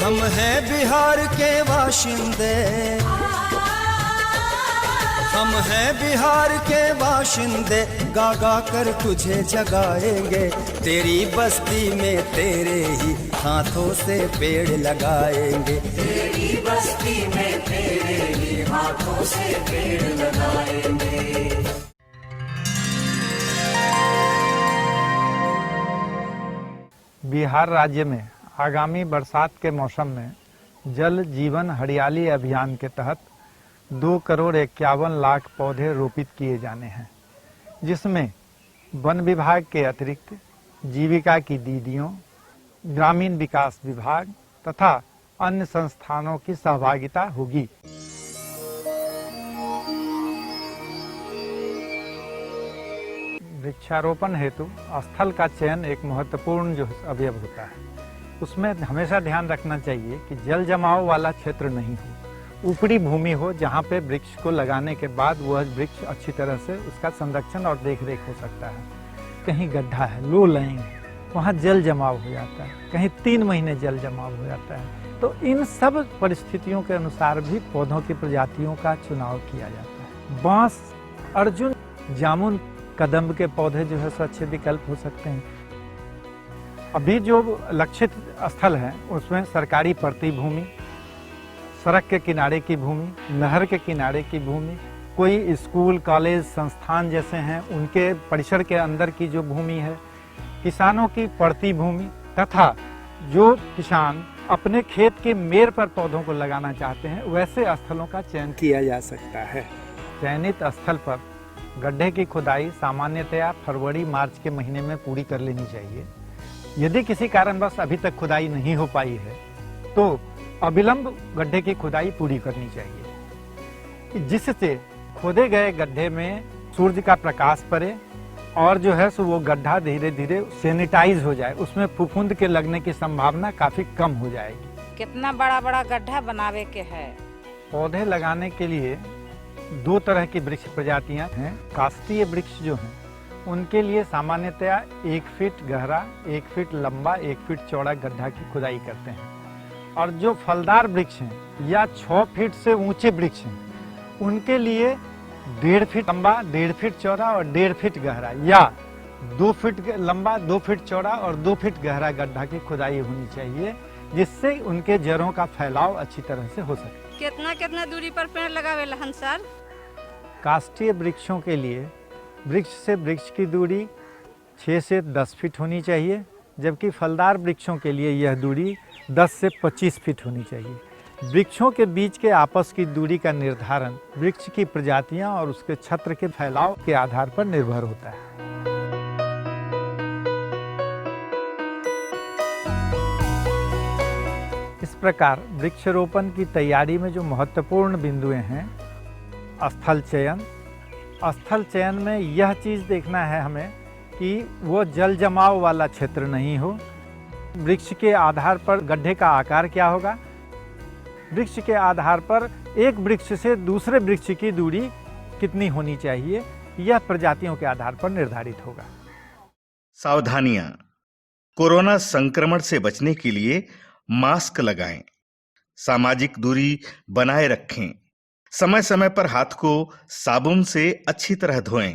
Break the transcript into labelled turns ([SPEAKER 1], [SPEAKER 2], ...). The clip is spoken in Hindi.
[SPEAKER 1] हम हैं बिहार के बाशिंदे, हम हैं बिहार के बाशिंदे, गा गा कर तुझे जगाएंगे। तेरी बस्ती में तेरे ही हाथों से पेड़ लगाएंगे।
[SPEAKER 2] तेरी बस्ती में तेरे ही हाथों से पेड़ लगाएंगे।
[SPEAKER 3] बिहार राज्य में आगामी बरसात के मौसम में जल जीवन हरियाली अभियान के तहत 2,51,00,000 पौधे रोपित किए जाने हैं, जिसमें वन विभाग के अतिरिक्त जीविका की दीदियों, ग्रामीण विकास विभाग तथा अन्य संस्थानों की सहभागिता होगी। वृक्षारोपण हेतु स्थल का चयन एक महत्वपूर्ण जो अवयव होता है, उसमें हमेशा ध्यान रखना चाहिए कि जल जमाव वाला क्षेत्र नहीं हो, ऊपरी भूमि हो जहाँ पे वृक्ष को लगाने के बाद वह वृक्ष अच्छी तरह से उसका संरक्षण और देखरेख हो सकता है। कहीं गड्ढा है, लो लाइन, वहाँ जल जमाव हो जाता है, कहीं 3 महीने जल जमाव हो जाता है। तो इन सब परिस्थितियों के अनुसार भी पौधों की प्रजातियों का चुनाव किया जाता है। बांस, अर्जुन, जामुन, कदम्ब के पौधे जो है सो अच्छे विकल्प हो सकते हैं। अभी जो लक्षित स्थल है उसमें सरकारी पड़ती भूमि, सड़क के किनारे की भूमि, नहर के किनारे की भूमि, कोई स्कूल, कॉलेज, संस्थान जैसे हैं उनके परिसर के अंदर की जो भूमि है, किसानों की पड़ती भूमि तथा जो किसान अपने खेत के मेड़ पर पौधों को लगाना चाहते हैं, वैसे स्थलों का चयन किया जा सकता है। चयनित स्थल पर गड्ढे की खुदाई सामान्यतया फरवरी-मार्च के महीने में पूरी कर लेनी चाहिए। यदि किसी कारणवश अभी तक खुदाई नहीं हो पाई है तो अविलंब गड्ढे की खुदाई पूरी करनी चाहिए, जिससे खोदे गए गड्ढे में सूर्य का प्रकाश पड़े और जो है सो वो गड्ढा धीरे धीरे सैनिटाइज हो जाए, उसमें फफूंद के लगने की संभावना काफी कम हो जाएगी।
[SPEAKER 4] कितना बड़ा बड़ा गड्ढा बनावे के है।
[SPEAKER 3] पौधे लगाने के लिए 2 तरह की वृक्ष प्रजातियां हैं। काष्ठीय वृक्ष जो हैं उनके लिए सामान्यतया 1 फीट गहरा, 1 फीट लंबा, 1 फीट चौड़ा गड्ढा की खुदाई करते हैं। और जो फलदार वृक्ष हैं या 6 फीट से ऊंचे वृक्ष हैं उनके लिए 1.5 फीट लंबा, 1.5 फीट चौड़ा और 1.5 फीट गहरा या 2 फीट लंबा, 2 फीट चौड़ा और 2 फीट गहरा गड्ढा की खुदाई होनी चाहिए, जिससे उनके जड़ों का फैलाव अच्छी तरह से हो सके।
[SPEAKER 4] कितना दूरी पर पेड़ लगावे लहन सर?
[SPEAKER 3] काष्ठीय वृक्षों के लिए वृक्ष से वृक्ष की दूरी 6 से 10 फीट होनी चाहिए, जबकि फलदार वृक्षों के लिए यह दूरी 10 से 25 फीट होनी चाहिए। वृक्षों के बीच के आपस की दूरी का निर्धारण वृक्ष की प्रजातियां और उसके छत्र के फैलाव के आधार पर निर्भर होता है। इस प्रकार वृक्षारोपण की तैयारी में जो महत्वपूर्ण बिंदुएं हैं, स्थल चयन। स्थल चयन में यह चीज़ देखना है हमें कि वो जल जमाव वाला क्षेत्र नहीं हो। वृक्ष के आधार पर गड्ढे का आकार क्या होगा, वृक्ष के आधार पर एक वृक्ष से दूसरे वृक्ष की दूरी कितनी होनी चाहिए, यह प्रजातियों के आधार पर निर्धारित होगा।
[SPEAKER 5] सावधानियां। कोरोना संक्रमण से बचने के लिए मास्क लगाएं, सामाजिक दूरी बनाए रखें, समय समय पर हाथ को साबुन से अच्छी तरह धोएं,